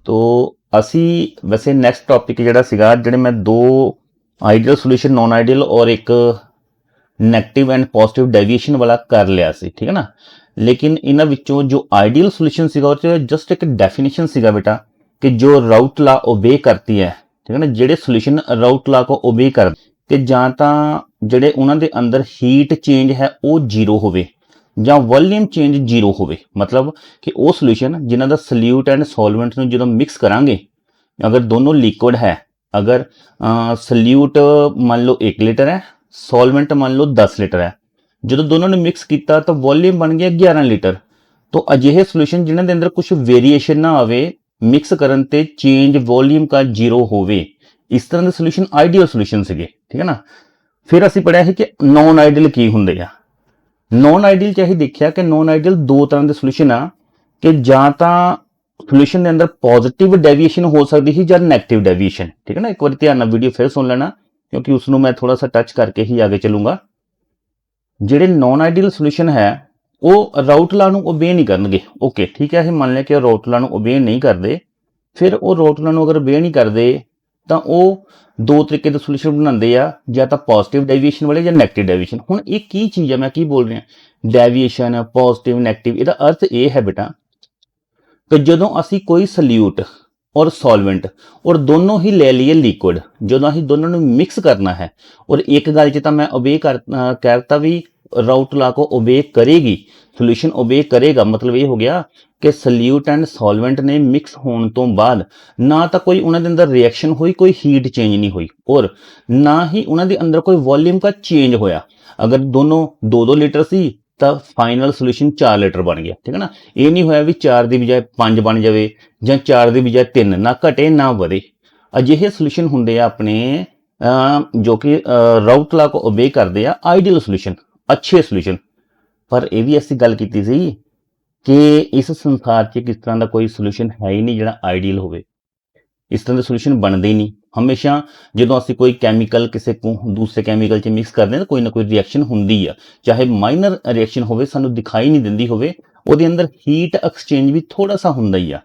तो असी वैसे नैक्सट टॉपिक जिहड़ा सीगा जिहड़े मैं दो आइडियल सोल्यूशन नॉन आइडियल और एक नैगेटिव एंड पॉजिटिव डेविएशन वाला कर लिया सी, ठीक है ना। लेकिन इन्हां विचों जो आइडियल सोल्यूशन सीगा उह च जस्ट एक डेफिनेशन सीगा बेटा कि जो राउट ला ओबे करती है, ठीक है ना। जिहड़े सोल्यूशन राउट ला को ओबे कर ते जां तां जिहड़े उन्हां दे अंदर हीट चेंज है वो जीरो होवे ਜਾਂ वॉल्यूम चेंज जीरो होवे, मतलब कि वो सोल्यूशन जिन्हां दा सल्यूट एंड सॉल्वेंट ਨੂੰ ਜਦੋਂ ਮਿਕਸ ਕਰਾਂਗੇ, अगर दोनों लिक्विड है, अगर सल्यूट मान लो 1 लीटर है, सॉल्वेंट मान लो 10 लीटर है, जो दोनों ने मिक्स किया तो वॉल्यूम बन गया 11 लीटर। तो अजिहे सोल्यूशन जिन्हां दे अंदर कुछ वेरीएशन ना आवे, मिक्स करन ते चेंज वॉल्यूम का जीरो होवे, इस तरह के सोल्यूशन आइडियल सोल्यूशन सीगे, ठीक है ना। फिर असीं पढ़िया है कि नॉन आइडियल की हुंदे आ। नॉन आइडियल च असीं देखिया कि नॉन आइडियल दो तरह के सोल्यूशन आ कि जां तां सोल्यूशन के अंदर पॉजिटिव डेविएशन हो सकती है या नैगेटिव डेविएशन, ठीक है ना। एक बार ध्यान नाल वीडियो फिर सुन लेना क्योंकि उसनों मैं थोड़ा सा टच करके ही आगे चलूंगा। जिहड़े नॉन आइडियल सोल्यूशन है वो राउट ला नूं ओबे नहीं करनगे, ओके ठीक है। असीं मान लिया कि राउट ला नूं ओबे नहीं करते, फिर वो राउट ला नूं अगर ओबे नहीं करते तो वो दो तरीके के सोल्यूशन बनाते हैं, या तो पॉजिटिव डेविएशन वाले या नैगेटिव डेविएशन। हुण ये की चीज़ है, मैं की बोल रहा डेविएशन पॉजिटिव नैगेटिव, इसका अर्थ ये है बेटा कि जदों असी कोई सल्यूट और सॉल्वेंट और दोनों ही ले लिए लिक्विड, जदों असी दोनों ने मिक्स करना है, और एक गल च तां मैं ओबे कहता भी राउट ला को ओबे करेगी, सोल्यूशन ओबे करेगा, मतलब ये हो गया कि सल्यूट एंड सॉल्वेंट ने मिक्स होने तो बाद ना तो कोई उन्होंने अंदर रिएक्शन हुई, कोई हीट चेंज नहीं हुई, और ना ही उन्होंने अंदर कोई वॉल्यूम का चेंज होया। अगर दोनों 2-2 लीटर सी तो फाइनल सोल्यूशन 4 लीटर बन गया, ठीक है ना। ये नहीं होया भी 4 की बजाय 5 बन जाए या 4 की बजाय 3, ना घटे ना वधे। अजिहे सोल्यूशन हुंदे आ अपने जो कि राउट ला को ओबे करते हैं, आइडियल सोल्यूशन, अच्छे सोल्यूशन। पर यह भी असीं गल कीती सी कि इस संसार च किस तरह का कोई सोल्यूशन है ही नहीं जिहड़ा आइडियल होवे, इस तरह के सोल्यूशन बनते ही नहीं। हमेशा जो असीं कोई कैमिकल किसी को दूसरे कैमिकल च मिक्स करते हैं तो कोई ना कोई रिएक्शन होंदी है, चाहे माइनर रिएक्शन होवे, सानू दिखाई नहीं दिंदी होवे, उहदे अंदर हीट एक्सचेंज भी थोड़ा सा हुंदा ही आ,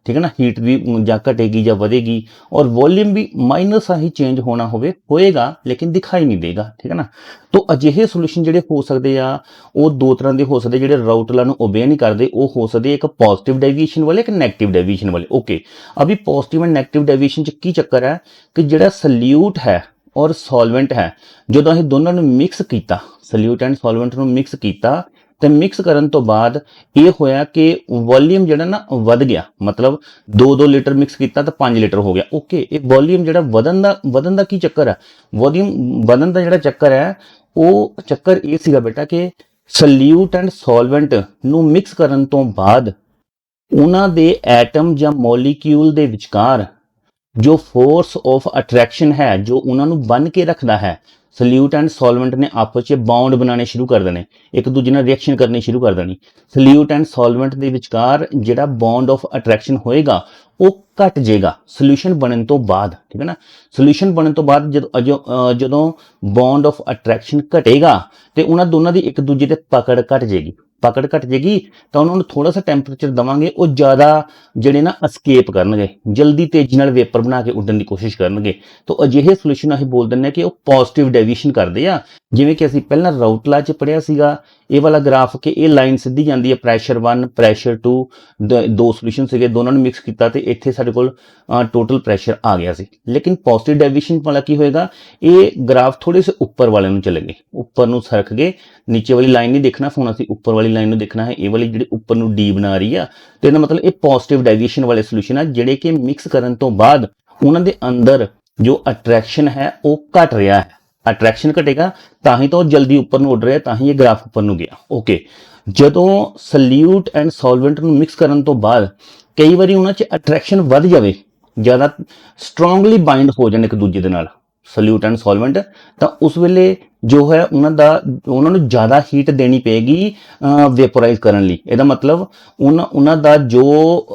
ठीक है ना। हीट भी जां घटेगी या वधेगी, और वॉल्यूम भी माइनर सा ही चेंज होना होएगा लेकिन दिखाई नहीं देगा, ठीक है ना। तो अजिहे सोल्यूशन जिहड़े हो सकते आ वो दो तरह के हो सकते, जिहड़े राउट ला नूं ओबे नहीं करते, वो हो सकते एक पॉजिटिव डेविएशन वाले, एक नैगेटिव डेविएशन वाले। ओके, अभी पॉजिटिव एंड नैगेटिव डेविएशन च की चक्कर है कि जिहड़ा सल्यूट है और सॉल्वेंट है, जो असीं दोनों ने मिक्स किया, सल्यूट एंड सॉल्वेंट नूं मिक्स किया, तो मिक्स करन तो बाद ये होया कि वॉल्यूम जिहड़ा ना वध गया, मतलब 2-2 लीटर मिक्स किया तो 5 लीटर हो गया। ओके, ये वॉल्यूम जिहड़ा वधन दा की चक्कर है, वॉल्यूम वधन दा जिहड़ा चक्कर है वो चक्कर ये सीगा बेटा कि सल्यूट एंड सॉल्वेंट नूं मिक्स करन तो बाद उन्हां दे एटम ਜਾਂ मॉलिक्यूल दे विचकार जो फोर्स ऑफ अट्रैक्शन है, जो उन्होंने बन के रखना है, सल्यूट एंड सॉल्वेंट ने आपस में बॉन्ड बनाने शुरू कर देने, एक दूजे ने रिएक्शन करनी शुरू कर देनी। सल्यूट एंड सॉल्वेंट के विचकार जिहड़ा बॉन्ड ऑफ अट्रैक्शन होएगा वो घट जाएगा सोल्यूशन बनने तो बाद, ठीक है ना। सोल्यूशन बनने तो बाद जदों बॉन्ड ऑफ अट्रैक्शन घटेगा तो उन्होंने दोनों की एक दूजे ते पकड़ घट जाएगी, पकड़ घट जाएगी तो उन्होंने थोड़ा सा टैंपरेचर देवांगे, वो ज़्यादा जिहड़े ना अस्केप करनगे, जल्दी तेजी नाल वेपर बना के उड्डण की कोशिश करनगे। तो अजिहे सोल्यूशन असीं बोल दिंदे कि वो पॉजिटिव डेविएशन करदे आ। जिवें कि असीं पहलां राउट ला च पढ़िया सीगा ये वाला ग्राफ कि ये लाइन सीधी जाती है प्रैशर 1 प्रैशर 2, दो सोल्यूशन सीगे, दोनों ने मिक्स किया तो इत्थे साडे कोल टोटल प्रैशर आ गया सी। लेकिन पॉजिटिव डेविएशन वाला की होएगा, ये ग्राफ थोड़े से उपर वाले नूं चलेंगे, उपर नूं सरक गए, नीचे वाली लाइन नहीं देखना, हुण असीं उपर वाली लाइन नूं देखना है। ये वाली जिहड़ी उपर नूं डी बना रही है तो इसदा मतलब ये पॉजिटिव डेविएशन वाले सोल्यूशन है, जिहड़े कि मिक्स करन तो बाद उन्हां दे अंदर जो अट्रैक्शन है वो घट रहा है। अट्रैक्शन घटेगा तां ही तो जल्दी उपर नूं उड़ रहा है, तां ही ये ग्राफ उपर नूं गया। ओके, जदों सल्यूट एंड सॉल्वेंट नूं मिक्स करन तो बाद कई बारी उन्हां च अट्रैक्शन वध जावे, ज़्यादा स्ट्रोंगली बाइंड हो जाने एक दूजे दे नाल सल्यूट एंड सॉल्वेंट, तो उस वेले ਜੋ ਹੈ ਉਹਨਾਂ ਨੂੰ ਜ਼ਿਆਦਾ ਹੀਟ ਦੇਣੀ ਪਏਗੀ ਵੇਪੋਰਾਈਜ਼ ਕਰਨ ਲਈ। ਇਹਦਾ ਮਤਲਬ ਉਹਨਾਂ ਦਾ ਜੋ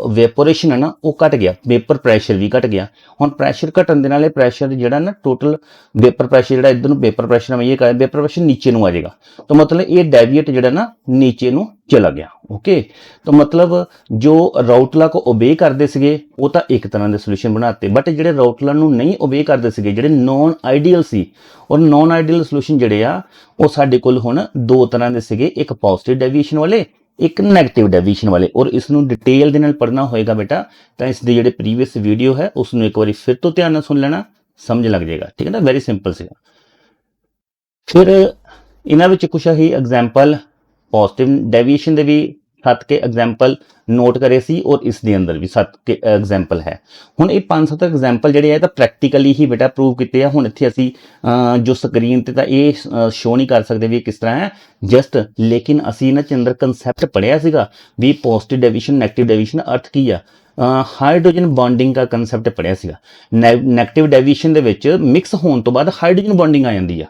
ਵੇਪੋਰੇਸ਼ਨ ਹੈ ਨਾ ਉਹ ਘਟ ਗਿਆ, ਵੇਪਰ ਪ੍ਰੈਸ਼ਰ ਵੀ ਘਟ ਗਿਆ। ਹੁਣ ਪ੍ਰੈਸ਼ਰ ਘਟਣ ਦੇ ਨਾਲ ਇਹ ਪ੍ਰੈਸ਼ਰ ਜਿਹੜਾ ਨਾ ਟੋਟਲ ਵੇਪਰ ਪ੍ਰੈਸ਼ਰ ਜਿਹੜਾ ਇੱਧਰ ਨੂੰ ਵੇਪਰ ਪ੍ਰੈਸ਼ਰ ਮੈਂ ਇਹ ਵੇਪਰ ਪ੍ਰੈਸ਼ਰ ਨੀਚੇ ਨੂੰ ਆ ਜਾਏਗਾ। ਤਾਂ ਮਤਲਬ ਇਹ ਡੈਵੀਏਟ ਜਿਹੜਾ ਨਾ ਨੀਚੇ ਨੂੰ ਚਲਾ ਗਿਆ। ਓਕੇ, ਤਾਂ ਮਤਲਬ ਜੋ ਰਾਊਟਲਾ ਕੋ ਓਬੇ ਕਰਦੇ ਸੀਗੇ ਉਹ ਤਾਂ ਇੱਕ ਤਰ੍ਹਾਂ ਦੇ ਸੋਲੂਸ਼ਨ ਬਣਾਤੇ, ਬਟ ਜਿਹੜੇ ਰਾਊਟਲਾ ਨੂੰ ਨਹੀਂ ਓਬੇ ਕਰਦੇ ਸੀਗੇ, ਜਿਹੜੇ ਨੌਨ ਆਈਡੀਅਲ ਸੀ, ਔਰ ਨੌਨ ਆਈਡੀਅਲ ਸੋਲੂਸ਼ਨ ਜਿਹੜੇ ਆ ਉਹ ਸਾਡੇ ਕੋਲ ਹੁਣ ਦੋ ਤਰ੍ਹਾਂ ਦੇ ਸੀਗੇ, ਇੱਕ ਪੋਜ਼ਿਟਿਵ ਡੈਵੀਏਸ਼ਨ ਵਾਲੇ, ਇੱਕ ਨੈਗੇਟਿਵ ਡੈਵੀਏਸ਼ਨ ਵਾਲੇ। ਔਰ ਇਸ ਨੂੰ ਡਿਟੇਲ ਦੇ ਨਾਲ ਪੜ੍ਹਨਾ ਹੋਏਗਾ ਬੇਟਾ ਤਾਂ ਇਸ ਦੀ ਜਿਹੜੇ ਪ੍ਰੀਵੀਅਸ ਵੀਡੀਓ ਹੈ ਉਸ ਨੂੰ ਇੱਕ ਵਾਰੀ ਫਿਰ ਤੋਂ ਧਿਆਨ ਨਾਲ ਸੁਣ ਲੈਣਾ, ਸਮਝ ਲੱਗ ਜਾਏਗਾ। ਠੀਕ ਹੈ ਨਾ, ਵੈਰੀ ਸਿੰਪਲ ਸੀਗਾ। ਫਿਰ ਇਹਨਾਂ ਵਿੱਚ ਕੁਛ ਹੀ ਐਗਜ਼ਾਮਪਲ ਪੋਜ਼ਿਟਿਵ ਡੈਵੀਏਸ਼ਨ ਦੇ ਵੀ 7 ਕੇ ਐਗਜ਼ਾਮਪਲ ਨੋਟ ਕਰੇ ਸੀ, ਔਰ ਇਸ ਦੇ ਅੰਦਰ ਵੀ 7 ਕੇ ਐਗਜ਼ਾਮਪਲ ਹੈ। ਹੁਣ ਇਹ 5-7 ਐਗਜ਼ਾਮਪਲ ਜਿਹੜੇ ਆ ਤਾਂ ਪ੍ਰੈਕਟੀਕਲੀ ਹੀ ਬੇਟਾ ਪ੍ਰੂਵ ਕੀਤੇ ਆ। ਹੁਣ ਇੱਥੇ ਅਸੀਂ ਜੋ ਸਕਰੀਨ ਤੇ ਤਾਂ ਇਹ ਸ਼ੋ ਨਹੀਂ ਕਰ ਸਕਦੇ ਵੀ ਕਿਸ ਤਰ੍ਹਾਂ ਹੈ ਜਸਟ, ਲੇਕਿਨ ਅਸੀਂ ਇਹਨਾਂ ਚ ਅੰਦਰ ਕੰਸੈਪਟ ਪੜਿਆ ਸੀਗਾ ਵੀ ਪੋਜ਼ਿਟਿਵ ਡੈਵੀਏਸ਼ਨ ਨੈਗੇਟਿਵ ਡੈਵੀਏਸ਼ਨ ਅਰਥ ਕੀ ਆ। ਹਾਈਡਰੋਜਨ ਬੌਂਡਿੰਗ ਦਾ ਕੰਸੈਪਟ ਪੜਿਆ ਸੀਗਾ। ਨੈਗੇਟਿਵ ਡੈਵੀਏਸ਼ਨ ਦੇ ਵਿੱਚ ਮਿਕਸ ਹੋਣ ਤੋਂ ਬਾਅਦ ਹਾਈਡਰੋਜਨ ਬੌਂਡਿੰਗ ਆ ਜਾਂਦੀ ਆ,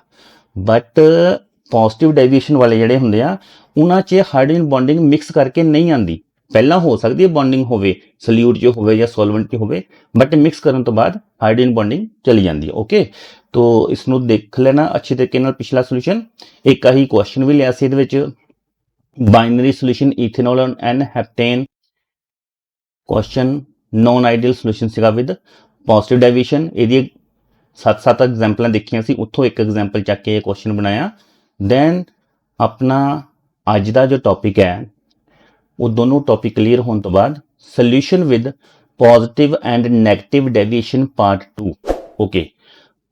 ਬਟ ਪੋਜ਼ਿਟਿਵ ਡੈਵੀਏਸ਼ਨ ਵਾਲੇ ਜਿਹੜੇ ਹੁੰਦੇ ਆ ਉਹਨਾਂ 'ਚ ਹਾਈਡਰੋਜਨ ਬੌਂਡਿੰਗ ਮਿਕਸ ਕਰਕੇ ਨਹੀਂ ਆਉਂਦੀ। ਪਹਿਲਾਂ ਹੋ ਸਕਦੀ ਹੈ ਬੌਂਡਿੰਗ ਹੋਵੇ, ਸੋਲਿਊਟ 'ਚ ਹੋਵੇ ਜਾਂ ਸੋਲਵੈਂਟ 'ਚ ਹੋਵੇ, ਬਟ ਮਿਕਸ ਕਰਨ ਤੋਂ ਬਾਅਦ ਹਾਈਡਰੋਜਨ ਬੌਂਡਿੰਗ ਚਲੀ ਜਾਂਦੀ ਹੈ। ਓਕੇ, ਤੋ ਇਸ ਨੂੰ ਦੇਖ ਲੈਣਾ ਅੱਛੇ ਤਰੀਕੇ ਨਾਲ। ਪਿਛਲਾ ਸੋਲੂਸ਼ਨ ਇੱਕ ਆਹੀ ਕੁਐਸਚਨ ਵੀ ਲਿਆ ਸੀ ਇਹਦੇ ਵਿੱਚ, binary solution ethanol and heptane. Question non ideal solution ਸੀਗਾ ਵਿਦ ਪੋਜ਼ਿਟਿਵ ਡੈਵੀਏਸ਼ਨ। ਇਹਦੀ 7 ਐਗਜ਼ਾਮਪਲਾਂ ਦੇਖੀਆਂ ਸੀ, ਉੱਥੋਂ ਇੱਕ ਐਗਜ਼ਾਮਪਲ ਚੱਕ ਕੇ ਇਹ ਕੁਐਸਚਨ ਬਣਾਇਆ। ਦੈਨ ਆਪਣਾ ਅੱਜ ਦਾ ਜੋ ਟੌਪਿਕ ਹੈ ਉਹ ਦੋਨੋਂ ਟੌਪਿਕ ਕਲੀਅਰ ਹੋਣ ਤੋਂ ਬਾਅਦ solution with positive and negative deviation part 2। Okay,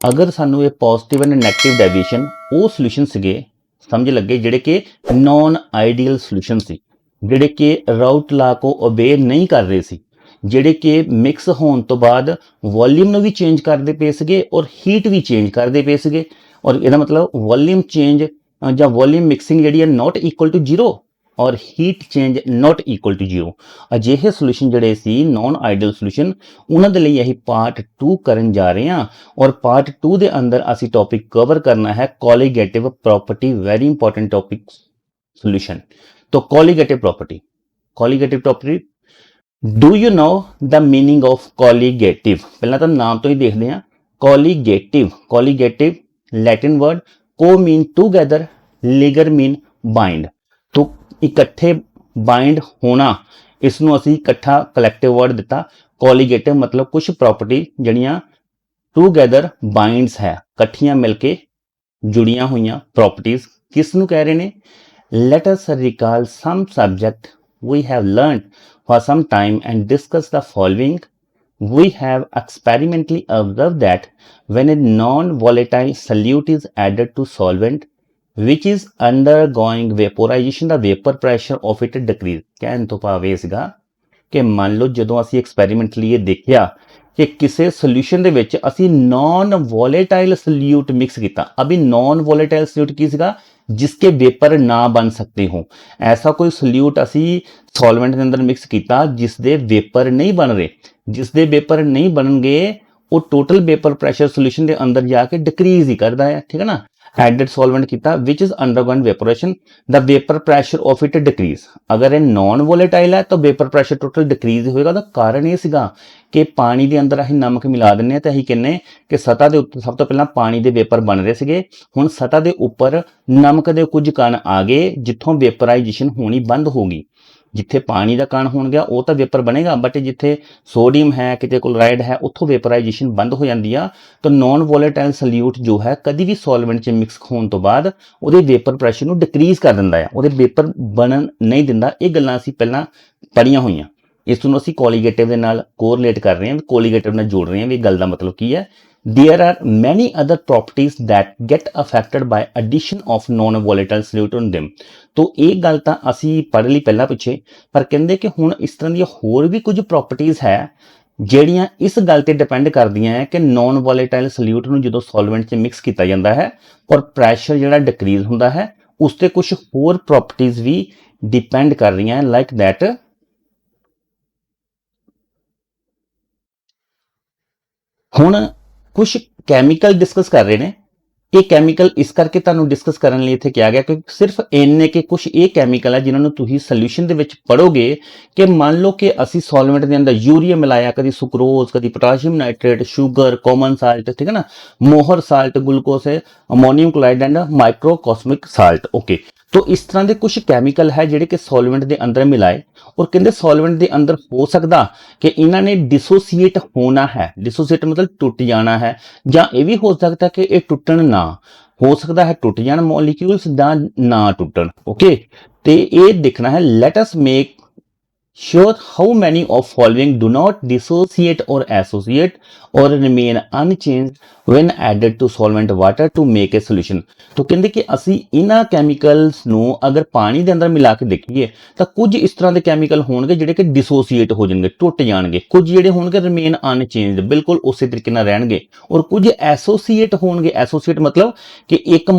ਅਗਰ ਸਾਨੂੰ ਇਹ ਪੋਜ਼ਿਟਿਵ ਐਂਡ ਨੈਗੇਟਿਵ ਡੈਵੀਏਸ਼ਨ ਉਹ ਸੋਲੂਸ਼ਨ ਸੀਗੇ ਸਮਝ ਲੱਗੇ ਜਿਹੜੇ ਕਿ ਨੌਨ ਆਈਡੀਅਲ ਸੋਲੂਸ਼ਨ ਸੀ, ਜਿਹੜੇ ਕਿ ਰਾਊਟ ਲਾ ਕੋ ਓਬੇ ਨਹੀਂ ਕਰ ਰਹੇ ਸੀ, ਜਿਹੜੇ ਕਿ ਮਿਕਸ ਹੋਣ ਤੋਂ ਬਾਅਦ ਵੋਲਿਊਮ ਨੂੰ ਵੀ ਚੇਂਜ ਕਰਦੇ ਪਏ ਸੀਗੇ ਔਰ ਹੀਟ ਵੀ ਚੇਂਜ ਕਰਦੇ ਪਏ ਸੀਗੇ। ਔਰ ਇਹਦਾ ਮਤਲਬ ਵੋਲਿਊਮ ਚੇਂਜ ਜਾਂ ਵੋਲਿਊਮ ਮਿਕਸਿੰਗ ਜਿਹੜੀ ਹੈ ਨਾਟ ਇਕੁਅਲ ਟੂ 0 ਔਰ heat change not equal to 0। ਅਜਿਹੇ ਸੋਲੂਸ਼ਨ ਜਿਹੜੇ ਸੀ ਨੌਨ ਆਈਡੀਅਲ ਸੋਲੂਸ਼ਨ, ਉਹਨਾਂ ਦੇ ਲਈ ਅਸੀਂ ਪਾਰਟ 2 ਕਰਨ ਜਾ ਰਹੇ ਹਾਂ। ਔਰ ਪਾਰਟ 2 ਦੇ ਅੰਦਰ ਅਸੀਂ ਟੌਪਿਕ ਕਵਰ ਕਰਨਾ ਹੈ colligative property, very important topic solution. तो colligative property do you know the meaning of colligative? पहला तो नाम तो ही देखते हैं। Colligative Latin word, co mean together, ligare mean bind. तो इकट्ठे बाइंड होना, इसनों असी इकट्ठा कलैक्टिव वर्ड दिता। कोलिगेटिव मतलब कुछ प्रॉपर्टी जड़ियां टूगेदर बाइंड्स है, कट्ठियां मिलके जुड़ियां हुई प्रॉपर्टीज किसनों कह रहे हैं? Let us recall some subject we have learned for some time and discuss the following. We have experimentally observed that when a non-volatile solute is added to solvent which is undergoing vaporization, the vapor pressure of it decrease। ਕਹਿਣ ਤੋਂ ਭਾਵ ਇਹ ਸੀਗਾ ਕਿ ਮੰਨ ਲਓ ਜਦੋਂ ਅਸੀਂ ਐਕਸਪੈਰੀਮੈਂਟਲੀ ਇਹ ਦੇਖਿਆ ਕਿ ਕਿਸੇ ਸੋਲੂਸ਼ਨ ਦੇ ਵਿੱਚ ਅਸੀਂ ਨॉन ਵੋਲੇਟਾਈਲ ਸੋਲਿਊਟ ਮਿਕਸ ਕੀਤਾ। अभी नॉन वोलेटाइल सोल्यूट की सीगा जिसके वेपर ना बन सकते हो। ऐसा कोई सोल्यूट असी सॉल्वेंट के अंदर मिक्स किया जिसके वेपर नहीं बन रहे, जिसके वेपर नहीं बननगे वो टोटल वेपर प्रेशर सोल्यूशन के अंदर जाके डिक्रीज ही करता है। ठीक है ना, एडेड सॉल्वेंट किया which is undergoing evaporation, the vapour pressure of it decrease. अगर ये नॉन वोलेटाइल है तो वेपर प्रेशर टोटल डिक्रीज होएगा। तो कारण ये सीगा कि पानी के अंदर असीं नमक मिला दिंदे ते असीं कहने कि सतह के उत्ते सब तो पहला पानी के वेपर बन रहे सीगे, हुण सतह के उपर नमक के कुछ कण आ गए जिथों वेपराइजेशन होनी बंद होगी। जिथे पानी का कण हो गया वो तो वेपर बनेगा, बट जिथे सोडियम है, किते क्लोराइड है, उत्थों वेपराइजेशन बंद हो जाती है। तो नॉन वोलेटाइल सल्यूट जो है कभी भी सॉल्वेंट च मिक्स होने तो बाद वो वेपर प्रेशर को डिक्रीज कर दिंदा है, वो वेपर बनन नहीं दिंदा। ये गल्लां असीं पहलां पढ़ियां होईयां, इस नूं असीं कोलीगेटिव दे नाल कोरिलेट कर रहे हैं, कोलीगेटिव नाल जोड़ रहे हैं भी गल दा मतलब की है। There are many other properties that get affected by addition of non-volatile solute on them। तो एक गल ਤਾਂ ਅਸੀਂ ਪੜ੍ਹ ਲਈ ਪਹਿਲਾਂ ਪਿੱਛੇ, ਪਰ ਕਹਿੰਦੇ ਕਿ ਹੁਣ ਇਸ ਤਰ੍ਹਾਂ ਦੀਆਂ ਹੋਰ ਵੀ ਕੁਝ ਪ੍ਰੋਪਰਟੀਜ਼ ਹੈ ਜਿਹੜੀਆਂ ਇਸ ਗੱਲ ਤੇ ਡਿਪੈਂਡ ਕਰਦੀਆਂ ਹੈ ਕਿ ਨॉन ਵੋਲੇਟਾਈਲ ਸੋਲਿਊਟ ਨੂੰ ਜਦੋਂ ਸੋਲਵੈਂਟ 'ਚ ਮਿਕਸ ਕੀਤਾ ਜਾਂਦਾ ਹੈ ਔਰ ਪ੍ਰੈਸ਼ਰ ਜਿਹੜਾ ਡਿਕਰੀਜ਼ ਹੁੰਦਾ ਹੈ, ਉਸ ਤੇ ਕੁਝ ਹੋਰ ਪ੍ਰੋਪਰਟੀਜ਼ ਵੀ ਡਿਪੈਂਡ ਕਰ ਰਹੀਆਂ ਲਾਈਕ ਦੈਟ। ਹੁਣ ਕੁਝ ਕੈਮੀਕਲ ਡਿਸਕਸ ਕਰ ਰਹੇ ਨੇ। ਇਹ ਕੈਮੀਕਲ ਇਸ ਕਰਕੇ ਤੁਹਾਨੂੰ ਡਿਸਕਸ ਕਰਨ ਲਈ ਇੱਥੇ ਕਿਹਾ ਗਿਆ ਕਿਉਂਕਿ ਸਿਰਫ ਇੰਨੇ ਕਿ ਕੁਝ ਇਹ ਕੈਮੀਕਲ ਹੈ ਜਿਨ੍ਹਾਂ ਨੂੰ ਤੁਸੀਂ ਸੋਲੂਸ਼ਨ ਦੇ ਵਿੱਚ ਪੜੋਗੇ ਕਿ ਮੰਨ ਲਓ ਕਿ ਅਸੀਂ ਸੋਲਵੈਂਟ ਦੇ ਅੰਦਰ ਯੂਰੀਆ ਮਿਲਾਇਆ, ਕਦੀ ਸੁਕਰੋਜ਼, ਕਦੀ potassium nitrate, sugar, common salt, ਠੀਕ ਹੈ ਨਾ, ਮੋਹਰ ਸਾਲਟ, ਗਲੂਕੋਸ ਹੈ, ammonium chloride and microcosmic salt. Okay, तो इस तरह के कुछ कैमिकल है ਜਿਹੜੇ ਕਿ ਸੋਲਵੈਂਟ ਦੇ ਅੰਦਰ ਮਿਲਾਏ और ਕਹਿੰਦੇ ਸੋਲਵੈਂਟ ਦੇ ਅੰਦਰ ਹੋ ਸਕਦਾ ਕਿ ਇਹਨਾਂ ਨੇ डिसोसिएट होना है, डिसोसिएट मतलब टूट जाना है, ਜਾਂ ਇਹ ਵੀ ਹੋ ਸਕਦਾ ਕਿ ਇਹ ਟੁੱਟਣ ਨਾ, ਹੋ ਸਕਦਾ ਹੈ ਟੁੱਟ ਜਾਣ ਮੋਲੀਕਿਊਲਸ ਜਾਂ ਨਾ ਟੁੱਟਣ। ਓਕੇ, ਤੇ ਇਹ ਦੇਖਣਾ ਹੈ। Let us make sure how many of following do not dissociate or associate or remain unchanged when added to solvent water to make a solution। तो ਕਹਿੰਦੇ ਕਿ ਅਸੀਂ ਇਹਨਾਂ ਕੈਮੀਕਲਸ ਨੂੰ ਅਗਰ ਪਾਣੀ ਦੇ ਅੰਦਰ ਮਿਲਾ ਕੇ ਦੇਖੀਏ ਤਾਂ ਕੁਝ ਇਸ ਤਰ੍ਹਾਂ ਦੇ ਕੈਮੀਕਲ ਹੋਣਗੇ ਜਿਹੜੇ ਕਿ ਡਿਸੋਸੀਏਟ ਹੋ ਜਾਣਗੇ, ਟੁੱਟ ਜਾਣਗੇ, ਕੁਝ ਜਿਹੜੇ ਹੋਣਗੇ ਰਿਮੇਨ ਅਨਚੇਂਜਡ, ਬਿਲਕੁਲ ਉਸੇ ਤਰੀਕੇ ਨਾਲ ਰਹਿਣਗੇ, ਔਰ ਕੁਝ ਐਸੋਸੀਏਟ ਹੋਣਗੇ। ਐਸੋਸੀਏਟ ਮਤਲਬ ਕਿ ਇੱਕ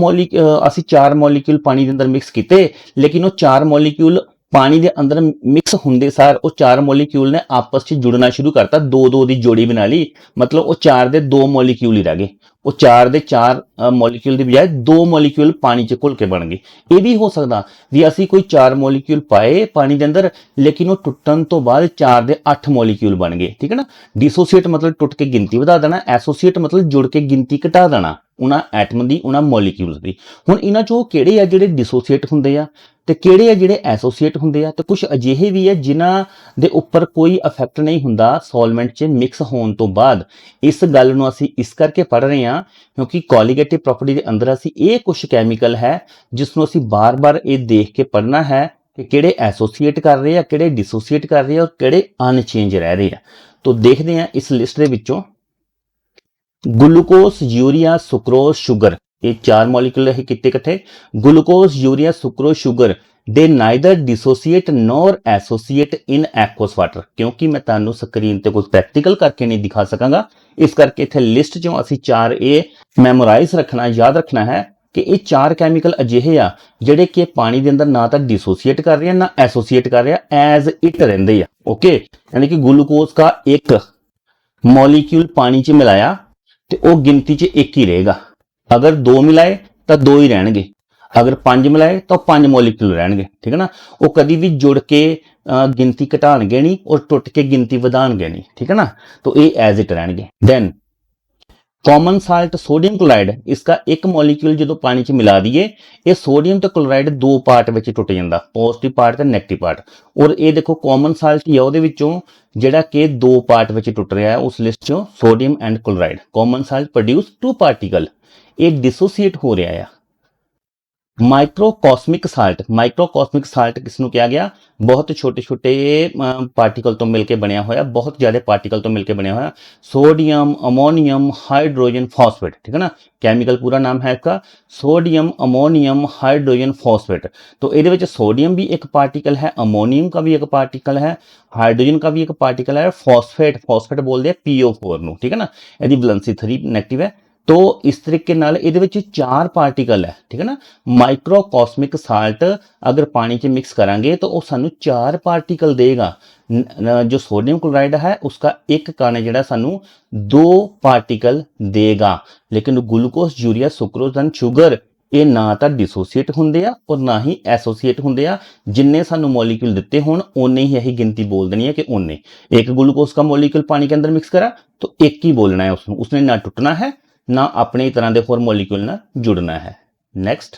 ਅਸੀਂ 4 ਮੋਲੀਕਿਊਲ ਪਾਣੀ ਦੇ ਅੰਦਰ ਮਿਕਸ ਕੀਤੇ, ਲੇਕਿਨ ਉਹ 4 ਮੋਲੀਕਿਊਲ ਪਾਣੀ ਦੇ ਅੰਦਰ ਮਿਕਸ ਹੁੰਦੇ ਸਾਰ ਉਹ 4 ਮੋਲੀਕਿਊਲ ਨੇ ਆਪਸ 'ਚ ਜੁੜਨਾ ਸ਼ੁਰੂ ਕਰਤਾ, 2-2 ਦੀ ਜੋੜੀ ਬਣਾ ਲਈ, ਮਤਲਬ ਉਹ 4 ਦੇ 2 ਮੋਲੀਕਿਊਲ ਹੀ ਰਹਿ ਗਏ। ਉਹ 4 ਦੇ 4 ਮੋਲੀਕਿਊਲ ਦੀ ਬਜਾਏ 2 ਮੋਲੀਕਿਊਲ ਪਾਣੀ 'ਚ ਘੁਲ ਕੇ ਬਣ ਗਏ। ਇਹ ਵੀ ਹੋ ਸਕਦਾ ਵੀ ਅਸੀਂ ਕੋਈ 4 ਮੋਲੀਕਿਊਲ ਪਾਏ ਪਾਣੀ ਦੇ ਅੰਦਰ, ਲੇਕਿਨ ਉਹ ਟੁੱਟਣ ਤੋਂ ਬਾਅਦ 4 ਦੇ 8 ਮੋਲੀਕਿਊਲ ਬਣ ਗਏ, ਠੀਕ ਹੈ ਨਾ। ਡਿਸੋਸੀਏਟ ਮਤਲਬ ਟੁੱਟ ਕੇ ਗਿਣਤੀ ਵਧਾ ਦੇਣਾ, ਐਸੋਸੀਏਟ ਮਤਲਬ ਜੁੜ ਕੇ ਗਿਣਤੀ ਘਟਾ ਦੇਣਾ ਉਹਨਾਂ ਐਟਮ ਦੀ, ਉਹਨਾਂ ਮੋਲੀਕਿਊਲਸ ਦੀ। ਹੁਣ ਇਹਨਾਂ 'ਚੋਂ ਕਿਹੜੇ ਆ ਜਿਹੜੇ ਡਿਸੋਸੀਏਟ ਹੁੰਦੇ ਆ ਤੇ ਕਿਹੜੇ ਆ ਜਿਹੜੇ ਐਸੋਸੀਏਟ ਹੁੰਦੇ ਆ, ਤੇ ਕੁਝ ਅਜਿਹੇ ਵੀ ਆ ਜਿਨ੍ਹਾਂ ਦੇ ਉੱਪਰ ਕੋਈ ਇਫੈਕਟ ਨਹੀਂ ਹੁੰਦਾ ਸੋਲਵੈਂਟ 'ਚ ਮਿਕਸ ਹੋਣ ਤੋਂ ਬਾਅਦ। ਇਸ ਗੱਲ ਨੂੰ ਅਸੀਂ ਇਸ ਕਰਕੇ ਪੜ੍ਹ ਰਹੇ ਹਾਂ ਕਿਉਂਕਿ ਕੋਲੀਗੇਟਿਵ ਪ੍ਰੋਪਰਟੀ ਦੇ ਅੰਦਰ ਅਸੀਂ ਇਹ ਕੁਝ ਕੈਮੀਕਲ ਹੈ ਜਿਸ ਨੂੰ ਅਸੀਂ ਬਾਰ-ਬਾਰ ਇਹ ਦੇਖ ਕੇ ਪੜ੍ਹਨਾ ਹੈ ਕਿ ਕਿਹੜੇ ਐਸੋਸੀਏਟ ਕਰ ਰਹੇ ਆ, ਕਿਹੜੇ ਡਿਸੋਸੀਏਟ ਕਰ ਰਹੇ ਆ, ਔਰ ਕਿਹੜੇ ਅਨਚੇਂਜ ਰਹਿ ਰਹੇ ਆ। तो देखते हैं इस लिस्ट ਦੇ ਵਿੱਚੋਂ ग्लूकोस, यूरिया, सुक्रोज, शुगर, ये 4 मॉलिक्यूल है कितने इकट्ठे। Glucose, urea, sucrose, sugar they neither dissociate nor associate in aqueous water. क्योंकि मैं तुहानू स्क्रीन ते कुछ प्रैक्टिकल करके नहीं दिखा सकांगा, इस करके इत्थे लिस्ट चों असीं 4 ये मैमोराइज रखना, याद रखना है कि ये 4 कैमिकल अजिहे आ जिहड़े कि पानी दे अंदर ना तो डिसोसीएट कर रहे हैं ना एसोसीएट कर रहे हैं, एज इट रहिंदे आ। ओके, यानी कि ग्लूकोज का एक मॉलिक्यूल पानी च मिलाया तो वह गिनती च 1 ही रहेगा, अगर 2 मिलाए तो 2 ही रहणगे, अगर 5 मिलाए तो 5 मॉलिक्यूल रहणगे, ठीक है ना। वो कभी भी जुड़ के गिनती घटाणगे नहीं और टुट के गिनती वधाणगे नहीं, ठीक है ना। तो ये एज इट रहणगे। Then common salt sodium chloride, इसका एक मॉलिक्यूल जो पानी च मिला दिए, ये सोडियम तो क्लोराइड 2 पार्ट में टुट जाता, पॉजिटिव पार्ट ते नेगेटिव पार्ट। और ये देखो कॉमन साल्ट ही है जिहड़ा कि 2 पार्ट में टुट रहा है उस लिस्ट चों sodium and chloride. Common salt produce 2 particle, ये डिसोसीएट हो रहा है। माइक्रोकॉस्मिक साल्ट, माइक्रोकॉस्मिक साल्ट किसनों कहा गया, बहुत छोटे छोटे पार्टिकल तो मिलकर बनया होया, बहुत ज्यादा पार्टिकल तो मिलकर बनया होया। सोडियम, अमोनियम, हाइड्रोजन, फॉस्फेट, ठीक है ना। केमिकल पूरा नाम है इसका सोडियम अमोनियम हाइड्रोजन फॉस्फेट। तो ये सोडियम भी एक पार्टिकल है, अमोनियम का भी एक पार्टिकल है, हाइड्रोजन का भी एक पार्टिकल है, फॉस्फेट, फॉस्फेट बोलते हैं PO4 नु, ठीक है ना। यदि वैलेंसी 3 नेगेटिव है। तो इस तरीके नाल इहदे विच 4 पार्टिकल है, ठीक है ना। माइक्रोकॉस्मिक साल्ट अगर पानी च मिक्स करांगे तो वो सानू 4 पार्टिकल देगा। जो सोडियम क्लोराइड है उसका एक कण जिहड़ा सानू 2 पार्टिकल देगा। लेकिन glucose, urea, sucrose and sugar ये ना तो डिसोसीएट होंदे आ और ना ही एसोसीएट होंदे आ। जिन्ने सानू मॉलिक्यूल दिते होण उन्ने ही यही गिनती बोल देनी है कि उन्ने। एक ग्लूकोज का मॉलिक्यूल पानी के अंदर मिक्स करा तो एक ही बोलना है उसने, उसने ना टुटना है ना अपने तरह के होर मॉलिक्यूल ना जुड़ना है। नेक्स्ट,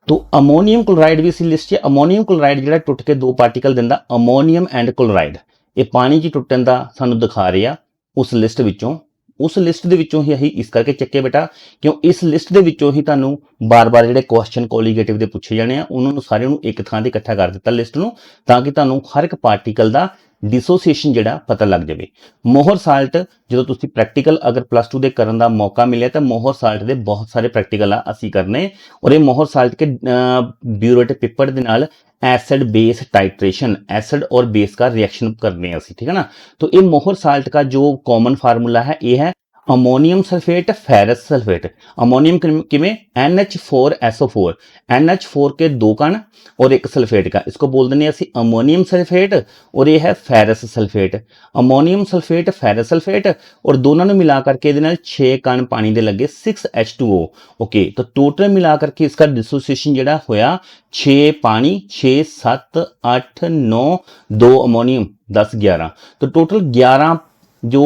तो अमोनियम क्लोराइड भी इसी लिस्ट है। अमोनियम क्लोराइड जिहड़ा टुट के 2 पार्टिकल दिंदा, अमोनियम एंड क्लोराइड, ये पानी च टुटन दा सानू दिखा रहा उस लिस्ट विचों। उस लिस्ट दे विचों ही अहीं इस करके चक्के बेटा क्यों इस लिस्ट दे विचों ही तुहानू बार-बार जिहड़े क्वेश्चन कोलीगेटिव दे पूछे जाने आ उन्हां नू सारे नू एक थां ते इकट्ठा कर दित्ता लिस्ट नू, ताकि तुहानू हर एक पार्टिकल दा डिसोसीएशन जिहड़ा पता लग जाए। मोहर साल्ट जो तुसीं प्रैक्टिकल अगर +2 दे करन दा मौका मिले तो मोहर साल्ट दे बहुत सारे प्रैक्टिकल असीं करने, और ये मोहर साल्ट के ब्यूरेट पेपर दे नाल एसिड बेस टाइट्रेशन, एसिड और बेस का रिएक्शन करने हैं असीं, ठीक है ना। तो ये मोहर साल्ट का जो कॉमन फार्मूला है ये है ammonium sulphate, ferrous sulphate. Ammonium किमें NH4SO4, NH4 के दो कण और एक सल्फेट का, इसको बोल देंगे ਅਸੀਂ अमोनियम सल्फेट और ये है ferrous sulphate. Ammonium sulphate, ferrous sulphate और दोनों ਨੂੰ ਮਿਲਾ ਕਰਕੇ ਇਹਦੇ ਨਾਲ 6 ਕਣ ਪਾਣੀ ਦੇ ਲੱਗੇ 6H2O। ओके, तो टोटल मिला करके इसका डिसोसिएशन ਜਿਹੜਾ ਹੋਇਆ 6 पानी, 6 7 8 9 2 अमोनियम 10 11, तो टोटल 11 जो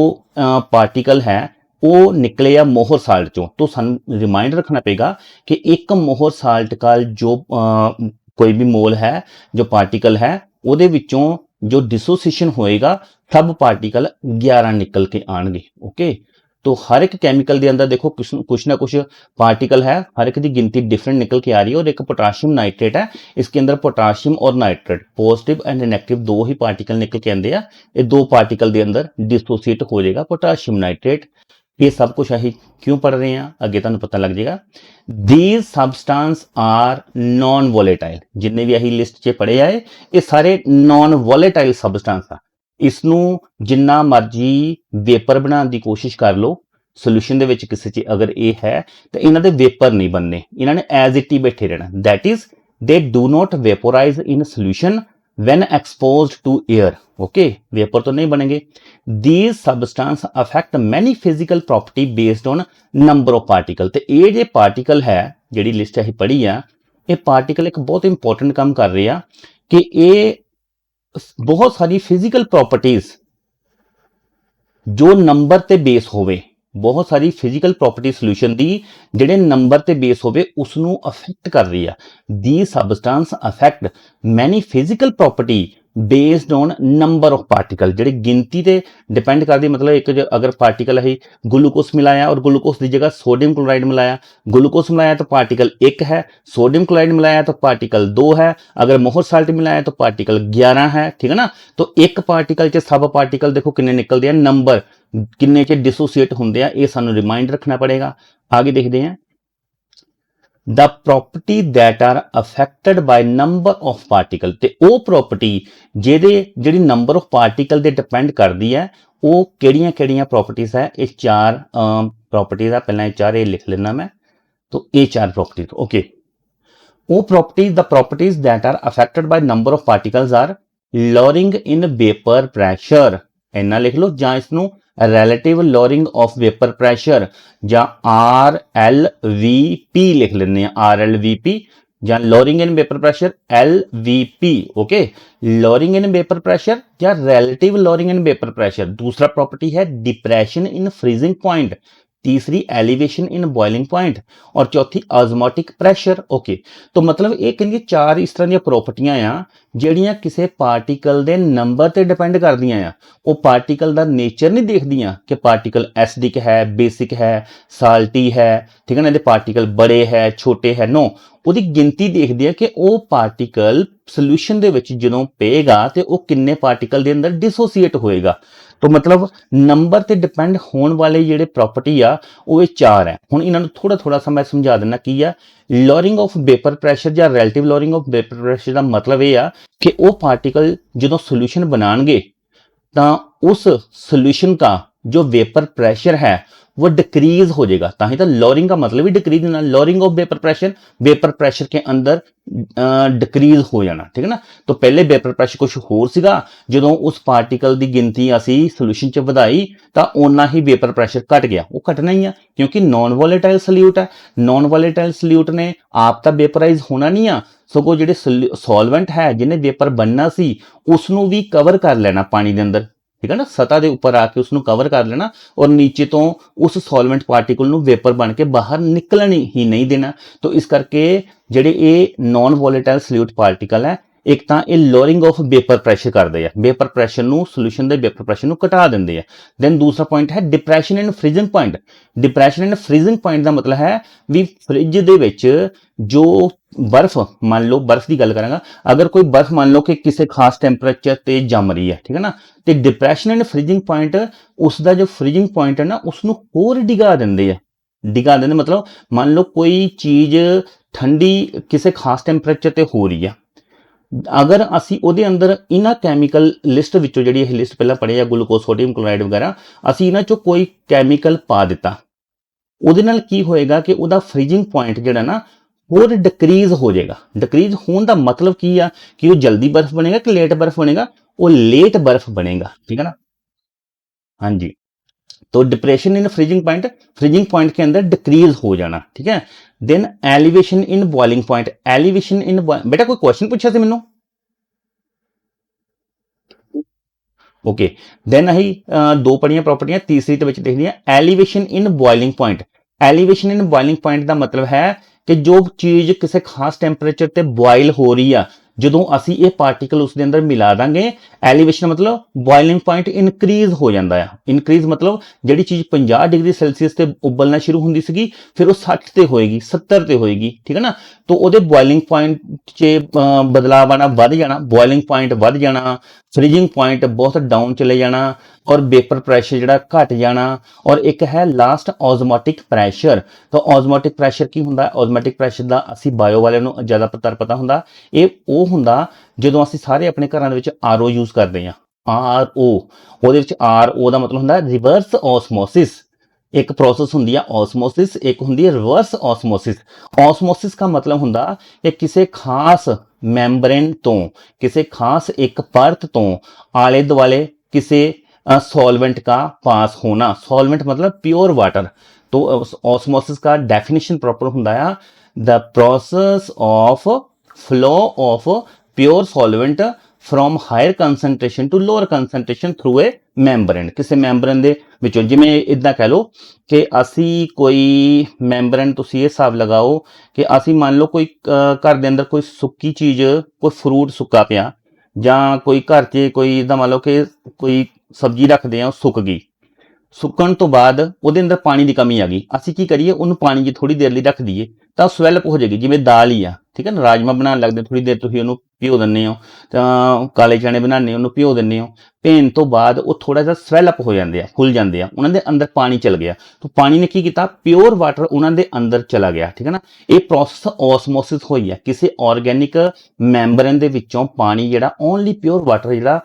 पार्टिकल है ਉਹ ਨਿਕਲੇ ਆ ਮੋਹਰ ਸਾਲਟ ਚੋਂ। तो ਸਾਨੂੰ रिमाइंड रखना पेगा कि एक मोहर साल्ट का जो कोई भी मोल है, जो पार्टिकल है, ਉਹਦੇ ਵਿੱਚੋਂ जो डिसोसिएशन होएगा सब पार्टिकल 11 निकल के आएंगे। ओके, तो हर एक केमिकल के अंदर देखो कुछ ना कुछ पार्टिकल है, हर एक की गिनती डिफरेंट निकल के आ रही है। और एक पोटाशियम नाइट्रेट है, इसके अंदर पोटाशियम और नाइट्रेट पॉजिटिव एंड नेगेटिव दो ही पार्टिकल निकल के आते हैं। ये दो पार्टिकल के अंदर डिसोसिएट हो जाएगा पोटाशियम नाइट्रेट। ये सब कुछ अही क्यों पढ़ रहे हैं अगे तुहानू पता लग जाएगा। These substance are non volatile, जिन्ने भी अही लिस्ट च पढ़े आए ये सारे नॉन वोलेटाइल सबस्टांस आ। इसनू जिन्ना मर्जी वेपर बनाने की कोशिश कर लो, सोल्यूशन दे विच किसी च अगर ये है तो इन्हां दे वेपर नहीं बनने, इन्होंने एज इट ही बैठे रहना। That is they do not vaporise in solution when exposed to air। Okay, vapour तो नहीं बनेंगे। these substance affect many physical property based on number of particle। ਤੇ ਇਹ ਜੇ ਪਾਰਟੀਕਲ ਹੈ ਜਿਹੜੀ ਲਿਸਟ ਅਸੀਂ ਪੜ੍ਹੀ ਆ, ਇਹ ਪਾਰਟੀਕਲ ਇੱਕ ਬਹੁਤ ਇੰਪੋਰਟੈਂਟ ਕੰਮ ਕਰ ਰਹੇ ਆ ਕਿ ਇਹ ਬਹੁਤ ਸਾਰੀ ਫਿਜ਼ੀਕਲ ਪ੍ਰੋਪਰਟੀਜ਼ ਜੋ ਨੰਬਰ ਤੇ ਬੇਸ ਹੋਵੇ, ਬਹੁਤ ਸਾਰੀ ਫਿਜ਼ੀਕਲ ਪ੍ਰੋਪਰਟੀ ਸੋਲੂਸ਼ਨ ਦੀ ਜਿਹੜੇ ਨੰਬਰ ਤੇ ਬੇਸ ਹੋਵੇ ਉਸ ਨੂੰ ਅਫੈਕਟ ਕਰ ਰਹੀ ਆ। ਦੀ ਸਬਸਟੈਂਸ ਅਫੈਕਟ ਮੈਨੀ physical property based on number of particle, ਜਿਹੜੀ ਗਿਣਤੀ ਤੇ ਡਿਪੈਂਡ ਕਰਦੀ। मतलब एक अगर पार्टिकल है ग्लूकोस मिलाया और ग्लूकोस की जगह सोडियम क्लोराइड मिलाया, ग्लूकोस मिलाया तो पार्टिकल 1 है, सोडियम क्लोराइड मिलाया तो पार्टिकल 2 है, अगर मोहर साल्ट मिलाया तो पार्टिकल 11 है। ठीक है ना, तो एक पार्टिकल च सब पार्टिकल देखो किन्ने निकलते हैं, नंबर किन्ने च डिसोसीएट होंगे हैं, ये सानू रिमाइंड रखना पड़ेगा। आगे देखते हैं the property that are affected by number of particle। ਤੇ ਉਹ property ਜਿਹੜੀ number of particle ਦੇ depend ਕਰਦੀ ਹੈ, ਉਹ ਕਿਹੜੀਆਂ properties ਹੈ। ਇਹ ਚਾਰ properties ਆ, ਪਹਿਲਾਂ ਇਹ ਚਾਰ ਇਹ ਲਿਖ ਲੈਣਾ ਮੈਂ। तो ਇਹ ਚਾਰ properties okay। ਉਹ properties, the properties that are affected by number of particles are lowering in vapor pressure, ਇੰਨਾ ਲਿਖ ਲਓ, ਜਾਂ ਇਸ ਨੂੰ relative lowering of vapor pressure ਜਾਂ RLVP ਲਿਖ ਲੈਂਦੇ ਆ, RLVP ਜਾਂ lowering in vapor pressure LVP। Okay, lowering in vapor pressure या relative lowering in vapor pressure। दूसरा प्रॉपर्टी है डिप्रेशन इन फ्रीजिंग पॉइंट, तीसरी एलिवेशन इन बॉइलिंग पॉइंट और चौथी ऑस्मोटिक प्रेशर। ओके, तो मतलब ये कहिए चार इस तरह दी प्रॉपर्टियां आ ਜਿਹੜੀਆਂ ਕਿਸੇ ਪਾਰਟੀਕਲ ਦੇ ਨੰਬਰ ਤੇ ਡਿਪੈਂਡ ਕਰਦੀਆਂ ਆ। ਉਹ ਪਾਰਟੀਕਲ ਦਾ ਨੇਚਰ ਨਹੀਂ ਦੇਖਦੀਆਂ ਕਿ ਪਾਰਟੀਕਲ ਐਸਿਡਿਕ ਹੈ, ਬੇਸਿਕ ਹੈ, ਸਾਲਟੀ ਹੈ। ਠੀਕ ਹੈ ਨਾ, ਇਹਦੇ ਪਾਰਟੀਕਲ ਬੜੇ ਹੈ, ਛੋਟੇ ਹੈ, ਨੋ, ਉਹਦੀ ਗਿਣਤੀ ਦੇਖਦੀ ਹੈ ਕਿ ਉਹ ਪਾਰਟੀਕਲ ਸੋਲੂਸ਼ਨ ਦੇ ਵਿੱਚ ਜਦੋਂ ਪਏਗਾ ਤੇ ਉਹ ਕਿੰਨੇ ਪਾਰਟੀਕਲ ਦੇ ਅੰਦਰ ਡਿਸੋਸੀਏਟ ਹੋਏਗਾ। तो मतलब नंबर ਤੇ ਡਿਪੈਂਡ ਹੋਣ ਵਾਲੇ ਜਿਹੜੇ ਪ੍ਰੋਪਰਟੀ ਆ ਉਹ ਇਹ ਚਾਰ ਹੈ। ਹੁਣ ਇਹਨਾਂ ਨੂੰ ਥੋੜਾ ਸਾ ਮੈਂ ਸਮਝਾ ਦਿੰਦਾ ਕੀ ਆ। ਲੋਰਿੰਗ ਆਫ वेपर ਪ੍ਰੈਸ਼ਰ ਜਾਂ relative lowering of vapour pressure ਦਾ ਮਤਲਬ ਇਹ ਆ ਕਿ ਉਹ ਪਾਰਟੀਕਲ ਜਦੋਂ ਸੋਲੂਸ਼ਨ बनाएंगे ਤਾਂ उस सोल्यूशन का जो वेपर प्रेशर है वो डिक्रीज हो जाएगा। ताकि तो लोरिंग का मतलब ही डिक्रीज होना, लोरिंग ऑफ वेपर प्रेशर के अंदर डिक्रीज हो जाना। ठीक है ना, तो पहले वेपर प्रेशर कुछ होर सीगा, जो उस पार्टिकल की गिनती असी सोल्यूशन च वधाई तो उन्ना ही वेपर प्रेशर घट गया। वो घटना ही है क्योंकि नॉन वोलेटाइल सल्यूट है। नॉन वोलेटाइल सल्यूट ने आप तो वेपराइज होना नहीं आ, सगों जिहड़े सॉल्वेंट है जिन्हें वेपर बनना सी उसनू भी कवर कर लेना पानी के अंदर। ठीक है ना, सतह के उपर आके उसनू कवर कर लेना और नीचे तो उस सॉल्वेंट पार्टिकल नू वेपर बन के बाहर निकलन ही नहीं देना। तो इस करके जिहड़े ये नॉन वोलेटाइल सल्यूट पार्टिकल है, एक तो ये लोरिंग ऑफ वेपर प्रेशर करते हैं, वेपर प्रेशर नू सोल्यूशन के वेपर प्रेशर नू घटा देंगे हैं। दैन दूसरा पॉइंट है depression in freezing point. Depression in freezing point का मतलब है भी फ्रिज दे विच जो बर्फ, मान लो बर्फ की गल करांगा, अगर कोई बर्फ मान लो कि किसी खास टैंपरेचर ते जम रही है, ठीक है ना, तो डिप्रेशन इन फ्रीजिंग पॉइंट उसका जो फ्रीजिंग पॉइंट है ना उसनू होर डिगा देंगे हैं। डिगा देंगे मतलब मान लो कोई चीज़ ठंडी किसी खास टैंपरेचर ते हो रही है अगर ਅਸੀਂ ਉਹਦੇ ਅੰਦਰ ਇਹਨਾਂ ਕੈਮੀਕਲ ਲਿਸਟ ਵਿੱਚੋਂ ਜਿਹੜੀ ਇਹ ਲਿਸਟ ਪਹਿਲਾਂ ਪੜ੍ਹੀ ਆ ਗਲੂਕੋਜ਼ ਸੋਡੀਅਮ ਕਲੋਰਾਈਡ ਵਗੈਰਾ ਅਸੀਂ ਇਹਨਾਂ ਚੋਂ ਕੋਈ ਕੈਮੀਕਲ ਪਾ ਦਿੱਤਾ ਉਹਦੇ ਨਾਲ ਕੀ ਹੋਏਗਾ ਕਿ ਉਹਦਾ ਫ੍ਰੀਜ਼ਿੰਗ ਪੁਆਇੰਟ ਜਿਹੜਾ ਨਾ ਹੋਰ ਡਿਕਰੀਜ਼ ਹੋ ਜਾਏਗਾ। ਡਿਕਰੀਜ਼ ਹੋਣ ਦਾ ਮਤਲਬ ਕੀ ਆ ਕਿ ਉਹ ਜਲਦੀ ਬਰਫ਼ ਬਣੇਗਾ ਕਿ ਲੇਟ ਬਰਫ਼ ਬਣेगा, वो लेट बर्फ बनेगा। ठीक है ना। हाँ जी, तो डिप्रेशन इन फ्रीजिंग पॉइंट के अंदर डिक्रीज हो जाना। ठीक है। Then elevation in boiling point, elevation in बेटा कोई क्वेश्चन पूछा से मैनू? ओके, देन अही दो पढ़िया प्रॉपर्टियां, तीसरी तो देख लिया elevation in boiling point. Elevation in boiling point का मतलब है कि जो चीज किसी खास टैंपरेचर ते बॉयल हो रही है ਜਦੋਂ ਅਸੀਂ ਇਹ ਪਾਰਟੀਕਲ ਉਸ ਦੇ ਅੰਦਰ ਮਿਲਾ ਦਾਂਗੇ, ਐਲੀਵੇਸ਼ਨ ਮਤਲਬ ਬੋਇਲਿੰਗ ਪੁਆਇੰਟ ਇਨਕਰੀਜ਼ ਹੋ ਜਾਂਦਾ ਆ। ਇਨਕਰੀਜ਼ ਮਤਲਬ ਜਿਹੜੀ ਚੀਜ਼ 50 ਡਿਗਰੀ ਸੈਲਸੀਅਸ ਤੇ ਉਬਲਣਾ ਸ਼ੁਰੂ ਹੁੰਦੀ ਸੀਗੀ ਫਿਰ ਉਹ 60 ਤੇ ਹੋਏਗੀ, 70 ਤੇ ਹੋਏਗੀ। ਠੀਕ ਹੈ ਨਾ। तो ਉਹਦੇ ਬੋਇਲਿੰਗ ਪੁਆਇੰਟ 'ਚ ਬਦਲਾਵ ਆਣਾ, ਵੱਧ ਜਾਣਾ, ਬੋਇਲਿੰਗ ਪੁਆਇੰਟ ਵੱਧ ਜਾਣਾ, फ्रीजिंग पॉइंट बहुत डाउन चले जाना और वेपर प्रेशर जड़ा घट जाना। और एक है लास्ट ऑजमोटिक प्रैशर। तो ऑजमोटिक प्रैशर की हुंदा? ऑजमोटिक प्रैशर दा असी बायो वाले नूं ज़्यादातर पता हुंदा। ये वो हुंदा जदों असी सारे अपने घरां दे विच आर ओ यूज़ करदे हां। आर ओ, ਉਹਦੇ ਵਿੱਚ आर ओ ਦਾ मतलब हुंदा रिवर्स ऑस्मोसिस। एक प्रोसेस हुंदी है ऑस्मोसिस, एक हुंदी है रिवर्स ऑस्मोसिस। ऑस्मोसिस का मतलब हुंदा कि किसी खास मैंब्रेन तो, किसी खास एक परत तो आले दुआले किसी सॉल्वेंट का पास होना। सॉल्वेंट मतलब प्योर वाटर। तो ऑस्मोसिस का डेफिनेशन प्रॉपर हुंदा है the process of flow of pure solvent from higher concentration to lower concentration through a membrane. किसी मैंब्रेन दे विचों जिवें इदां कह लो कि असी कोई मैंब्रेन, तुसीं ये हिसाब लगाओ कि असी मान लो कोई घर दे अंदर कोई सुक्की चीज़, कोई फ्रूट सुक्का पिया, जां कोई घर च कोई इदां मान लो कि कोई सब्जी रखदे आ सुक गई, सुकण तो बाद ਉਹਦੇ ਅੰਦਰ ਪਾਣੀ ਦੀ ਕਮੀ ਆ ਗਈ, ਅਸੀਂ ਕੀ ਕਰੀਏ ਉਹਨੂੰ ਪਾਣੀ 'ਚ ਥੋੜੀ ਦੇਰ ਲਈ ਰੱਖ ਦਈਏ ਤਾਂ ਸਵੈਲਪ ਹੋ ਜਾਏਗੀ। ਜਿਵੇਂ ਦਾਲ ਹੀ ਆ, ਠੀਕ ਹੈ ਨਾ, ਰਾਜਮਾ ਬਣਾਉਣ ਲੱਗਦੇ ਥੋੜੀ ਦੇਰ ਤੁਸੀਂ ਉਹਨੂੰ ਭਿਓ ਦਿੰਦੇ ਹੋ, ਤਾਂ ਕਾਲੇ ਚਣੇ ਬਣਾਉਂਦੇ ਉਹਨੂੰ ਭਿਓ ਦਿੰਦੇ ਹੋ, ਭੇਣ ਤੋਂ ਬਾਅਦ ਉਹ ਥੋੜਾ ਜਿਹਾ ਸਵੈਲਪ ਹੋ ਜਾਂਦੇ ਆ, ਫੁੱਲ ਜਾਂਦੇ ਆ, ਉਹਨਾਂ ਦੇ ਅੰਦਰ ਪਾਣੀ ਚਲ ਗਿਆ। ਤਾਂ ਪਾਣੀ ਨੇ ਕੀ ਕੀਤਾ? ਪਿਓਰ ਵਾਟਰ ਉਹਨਾਂ ਦੇ ਅੰਦਰ ਚਲਾ ਗਿਆ। ਠੀਕ ਹੈ ਨਾ। ਇਹ ਪ੍ਰੋਸੈਸ ਔਸਮੋਸਿਸ ਹੋਈ ਹੈ। ਕਿਸੇ ਆਰਗੈਨਿਕ ਮੈਂਬਰਨ ਦੇ ਵਿੱਚੋਂ ਪਾਣੀ ਜਿਹੜਾ ਓਨਲੀ ਪਿਓਰ ਵਾਟਰ ਜਿਹੜਾ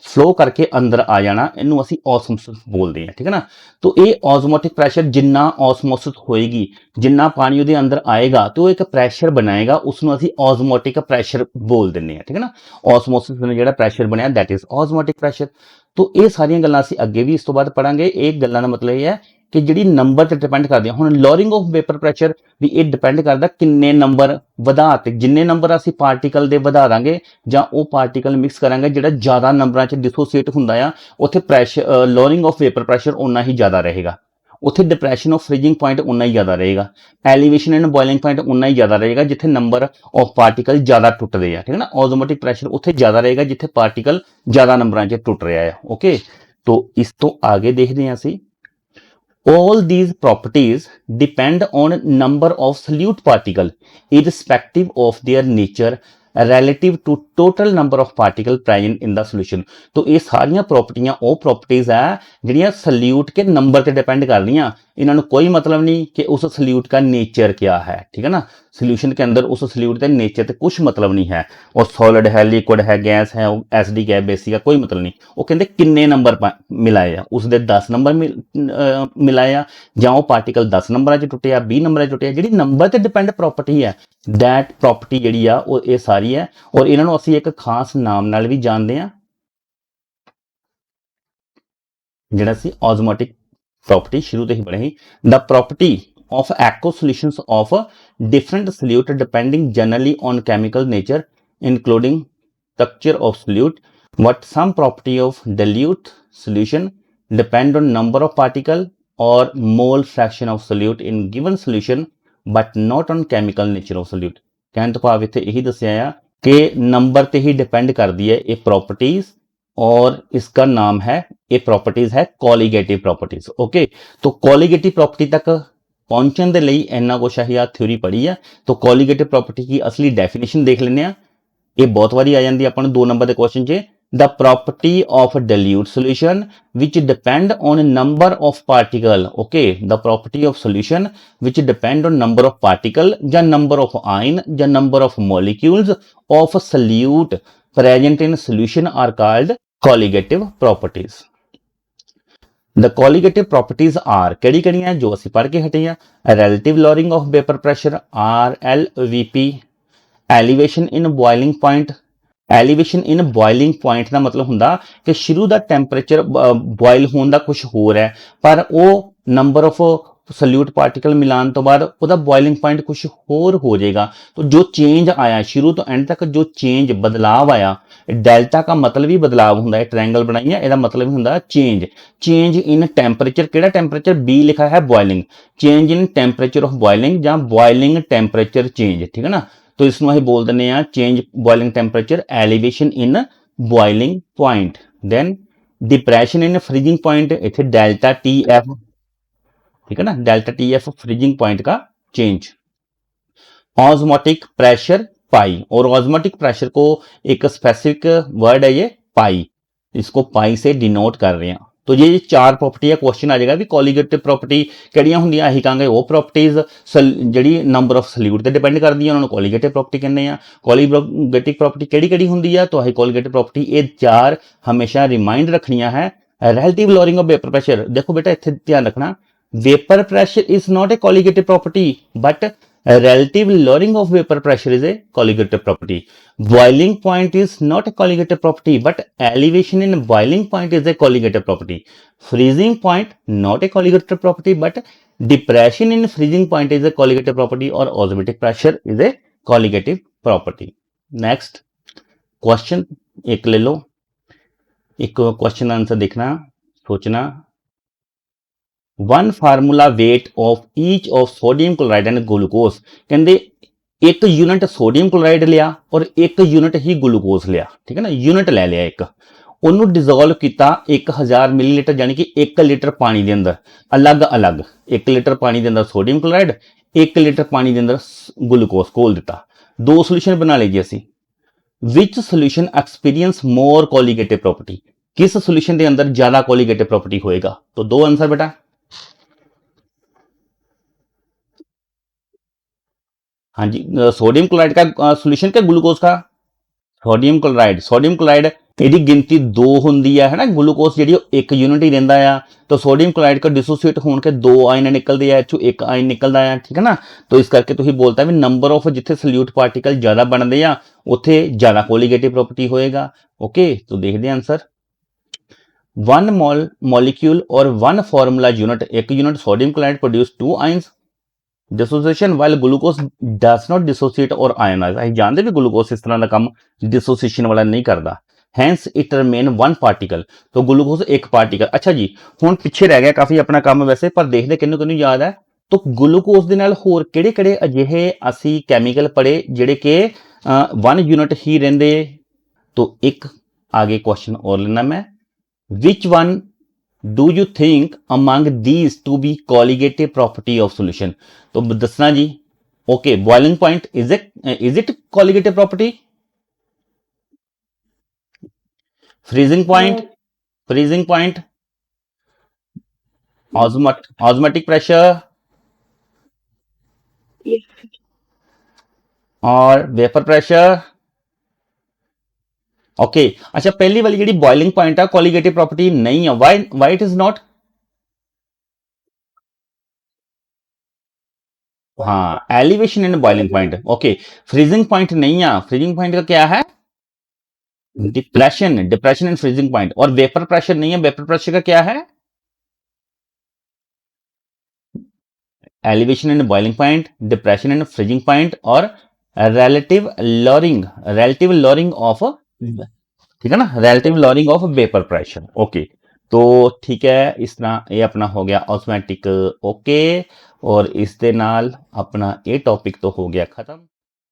फ्लो करके अंदर आ जाना, इनू असी ऑस्मोसिस बोलते हैं। ठीक है ना। तो ये ऑस्मोटिक प्रैशर जिन्ना ऑस्मोसिस होएगी, जिन्ना पानी उहदे अंदर आएगा तो एक प्रैशर बनाएगा, उसनू असी ऑस्मोटिक प्रैशर बोल दिंदे हैं। ठीक है ना। ऑस्मोसिस ने जिहड़ा प्रैशर बनया दैट इज ऑस्मोटिक प्रैशर। तो ये सारियां गल्लां असी अगे भी इस तो बाद पढ़ांगे। एक गल्लां दा मतलब ये है कि जिहड़ी नंबर ते डिपेंड करदी है। हुण लोअरिंग ऑफ वेपर प्रैशर भी ये डिपेंड करदा किन्ने नंबर ਵਧਾ ਤੇ, ਜਿੰਨੇ ਨੰਬਰ ਅਸੀਂ ਪਾਰਟੀਕਲ ਦੇ ਵਧਾ ਦਾਂਗੇ ਜਾਂ ਉਹ ਪਾਰਟੀਕਲ ਮਿਕਸ ਕਰਾਂਗੇ ਜਿਹੜਾ ਜ਼ਿਆਦਾ ਨੰਬਰਾਂ 'ਚ ਡਿਸੋਸੀਏਟ ਹੁੰਦਾ ਆ, ਉੱਥੇ ਪ੍ਰੈਸ਼ਰ ਲੋਅਰਿੰਗ ਆਫ ਵੇਪਰ ਪ੍ਰੈਸ਼ਰ ਉਨਾ ਹੀ ਜ਼ਿਆਦਾ ਰਹੇਗਾ। ਉੱਥੇ ਡਿਪਰੈਸ਼ਨ ਆਫ ਫ੍ਰੀजिंग ਪੁਆਇੰਟ ਉਨਾ ਹੀ ਜ਼ਿਆਦਾ ਰਹੇਗਾ। ਐਲੀਵੇਸ਼ਨ ਐਂਡ ਬੋਇਲਿੰਗ ਪੁਆਇੰਟ ਉਨਾ ਹੀ ਜ਼ਿਆਦਾ ਰਹੇਗਾ ਜਿੱਥੇ ਨੰਬਰ ਆਫ ਪਾਰਟੀਕਲ ਜ਼ਿਆਦਾ ਟੁੱਟਦੇ ਆ। ਠੀਕ ਹੈ ਨਾ। ऑस्मोटिक ਪ੍ਰੈਸ਼ਰ ਉੱਥੇ ਜ਼ਿਆਦਾ ਰਹੇਗਾ ਜਿੱਥੇ ਪਾਰਟੀਕਲ ਜ਼ਿਆਦਾ ਨੰਬਰਾਂ 'ਚ ਟੁੱਟ ਰਿਹਾ ਆ। ਓਕੇ, तो ਇਸ ਤੋਂ ਆਗੇ ਦੇਖਦੇ ਹਾਂ ਅਸੀਂ all these properties depend on number of solute particle irrespective of their nature relative to total number of particle present in the solution। तो ये सारियां प्रॉपर्टियां वो प्रॉपर्टीज है जिहड़ियां सल्यूट के नंबर ते डिपेंड कर रही। इन्होंने कोई मतलब नहीं कि उस सल्यूट का नेचर क्या है। ठीक है ना। सोल्यूशन के अंदर उस सल्यूट के नेचर से कुछ मतलब नहीं है। और सॉलिड है, लिक्विड है, गैस है, एसिडिक है, बेसिक है, कोई मतलब नहीं। वो कहते किन्ने नंबर मिलाए आ, उसके 10 नंबर मिलाए आ, जां वो पार्टिकल 10 नंबर च टुटे आ, 20 नंबर च टुटे आ। जिहड़ी नंबर ते डिपेंड प्रॉपर्टी है दैट प्रॉपर्टी जिहड़ी आ वो ये सारी है। और इन्हों असीं एक खास नाम नाल भी जानते हैं जिहड़ा सी ऑस्मोटिक प्रॉपर्टी शुरू तो ही बने ही the property of aqueous solutions of different solute depending generally on chemical nature including structure of solute, but some property of dilute solution depend on number of particle or mole fraction of solute in given solution but not on chemical nature of solute। कहने तो भाव इत्थे यही दस्सिया है कि number ते ही depend करती है ये प्रॉपर्टीज और इसका नाम है, ये प्रॉपर्टीज है कॉलीगेटिव प्रॉपर्टीज। ओके, तो कॉलीगेटिव प्रॉपर्टी तक पहुंचने के लिए इन्ना कुछ असीं आ थ्योरी पढ़ी है। तो कॉलीगेटिव प्रॉपर्टी की असली डेफिनेशन देख लेने। ये बहुत बारी आ जाती है अपन 2 नंबर के क्वेश्चन च। the property of a dilute solution which depend on number of particle. Okay, the property of solution which depend on number of particle या number of ion या number of molecules of a solute present in solution are called colligative properties. The colligative properties are ਕਿਹੜੀ ਕਿਹੜੀਆਂ ਜੋ ਅਸੀਂ ਪੜ੍ਹ ਕੇ ਹਟੇ ਆ relative lowering of vapor pressure RLVP, elevation in boiling point. Elevation in boiling point ਦਾ ਮਤਲਬ ਹੁੰਦਾ ਕਿ ਸ਼ੁਰੂ ਦਾ ਟੈਂਪਰੇਚਰ ਬੋਇਲ ਹੋਣ ਦਾ ਕੁਝ ਹੋਰ ਹੈ ਪਰ ਉਹ ਨੰਬਰ ਆਫ ਸੋਲਿਊਟ ਪਾਰਟੀਕਲ ਮਿਲਾਨ ਤੋਂ ਬਾਅਦ ਉਹਦਾ ਬੋਇਲਿੰਗ ਪੁਆਇੰਟ ਕੁਝ ਹੋਰ ਹੋ ਜਾਏਗਾ तो जो चेंज आया शुरू तो एंड तक जो चेंज बदलाव आया डेल्टा का मतलब ही बदलाव होंगे ट्रायंगल बनाई है ਇਹਦਾ मतलब ही होंगे चेंज इन टैंपरेचर ਕਿਹੜਾ ਟੈਂਪਰੇਚਰ B लिखा है boiling change in temperature of boiling या बॉइलिंग टैंपरेचर चेंज ठीक है ना तो इसमें ਅਸੀਂ बोल ਦਿੰਦੇ ਆ change boiling temperature elevation in boiling point then depression in freezing point इथे डेल्टा TF ठीक है ना डेल्टा TF फ्रीजिंग पॉइंट का चेंज ऑस्मोटिक प्रेशर पाई और ऑस्मोटिक प्रेशर को एक स्पेसिफिक वर्ड है ये पाई इसको पाई से डिनोट कर रहे हैं तो ये चार प्रॉपर्टी है क्वेश्चन आ जाएगा भी कोलीगेटिव प्रॉपर्टी ਕਿਹੜੀਆਂ ਹੁੰਦੀਆਂ ਅਸੀਂ ਕਹਾਂਗੇ ਉਹ ਪ੍ਰੋਪਰਟੀਜ਼ ਜਿਹੜੀ ਨੰਬਰ ਆਫ ਸੋਲਿਊਟ ਤੇ ਡਿਪੈਂਡ ਕਰਦੀਆਂ ਉਹਨਾਂ ਨੂੰ ਕੋਲੀਗੇਟਿਵ ਪ੍ਰੋਪਰਟੀ ਕਹਿੰਦੇ ਆ ਕੋਲੀਗੇਟਿਵ ਪ੍ਰੋਪਰਟੀ ਕਿਹੜੀ ਕਿਹੜੀ ਹੁੰਦੀ ਆ ਤਾਂ ਅਸੀਂ ਕੋਲੀਗੇਟਿਵ ਪ੍ਰੋਪਰਟੀ ਇਹ ਚਾਰ ਹਮੇਸ਼ਾ ਰਿਮਾਈਂਡ ਰੱਖਣੀਆਂ ਹੈ ਰਿਲੇਟਿਵ ਲੋਅਰਿੰਗ ਆਫ वेपर प्रेशर देखो बेटा ਇੱਥੇ ਧਿਆਨ ਰੱਖਣਾ vapour pressure is not a colligative property but relative lowering of vapor pressure is a colligative property. Boiling point is not a colligative property but elevation in boiling point is a colligative property. Freezing point not a colligative property but depression in freezing point is a colligative property or osmotic pressure is a colligative property. Next question एक ले लो एक question answer देखना सोचना one formula weight of each of sodium chloride and glucose कहते एक unit sodium chloride लिया और एक यूनिट ही ग्लूकोज लिया ठीक है ना यूनिट ले लिया एक ਉਹਨੂੰ डिजोल्व किया 1000 मिलीलीटर यानी कि 1 लीटर पानी के अंदर अलग अलग 1 लीटर पानी के अंदर सोडियम क्लोराइड 1 लीटर पानी के अंदर ग्लूकोज घोल दिता दो सोल्यूशन बना लीजिए असी which solution experience more colligative property किस सोल्यूशन के अंदर ज्यादा कोलीगेटिव प्रॉपर्टी होएगा तो दो आंसर बेटा हाँ जी सोडियम क्लोराइड का सोल्यूशन क्या ग्लूकोज का सोडियम क्लोराइड ਇਹਦੀ ਗਿਣਤੀ 2 ਹੁੰਦੀ ਹੈ ਨਾ ਗਲੂਕੋਜ਼ ਜਿਹੜੀ ਇੱਕ ਯੂਨਿਟ ਹੀ ਰਹਿੰਦਾ ਆ ਤਾਂ ਸੋਡੀਅਮ ਕਲੋਰਾਈਡ का डिसोसिएट ਹੋਣ ਕੇ 2 ਆਇਨ ਨਿਕਲਦੇ ਆ ਚੋਂ ਇੱਕ ਆਇਨ ਨਿਕਲਦਾ ਆ ਠੀਕ ਹੈ ਨਾ ਤਾਂ ਇਸ ਕਰਕੇ ਤੁਸੀਂ ਬੋਲਤਾ ਵੀ ਨੰਬਰ ਆਫ ਜਿੱਥੇ ਸੋਲਿਊਟ ਪਾਰਟੀਕਲ ਜ਼ਿਆਦਾ ਬਣਦੇ ਆ ਉੱਥੇ ਜ਼ਿਆਦਾ ਕੋਲੀਗੇਟਿਵ ਪ੍ਰੋਪਰਟੀ ਹੋਏਗਾ ओके तो देखते हैं आंसर वन मॉलिक्यूल और वन फॉर्मूला यूनिट एक unit sodium chloride produce 2 ions dissociation while glucose does not dissociate और आयनाइज ਅਸੀਂ ਜਾਣਦੇ ਵੀ ਗਲੂਕੋਜ਼ ਇਸ ਤਰ੍ਹਾਂ ਦਾ ਕੰਮ डिसोसिएशन वाला नहीं करता hence it remain one particle तो ग्लूकोज एक पार्टिकल अच्छा जी हुण पिछे रह गया काफी अपना काम वैसे पर देखते किन्नू किन्नू याद है तो ग्लूकोज दे नाल होर किहड़े किहड़े अजिहे असी कैमिकल पढ़े जिहड़े कि वन यूनिट ही रहिंदे तो एक आगे क्वेश्चन और लेना मैं which one do you think among these to be colligative property of solution तो दसना जी okay boiling point is it colligative property freezing point osmotic pressure और वेपर प्रेशर ओके अच्छा पहली वाली जी बॉइलिंग पॉइंट है कोलीगेटिव प्रॉपर्टी नहीं है व्हाई इट इज नॉट हाँ elevation in boiling point okay freezing point नहीं है फ्रीजिंग पॉइंट का क्या है डिप्रेशन एंड फ्रीजिंग पॉइंट और वेपर प्रेशर नहीं है वेपर प्रेशर का क्या है elevation and boiling point depression and freezing point और रिलेटिव लॉरिंग ऑफ ठीक है ना relative lowering of vapour pressure okay तो ठीक है इस तरह ये अपना हो गया ऑस्मोटिक ओके और इस दे नाल अपना ये टॉपिक तो हो गया खत्म।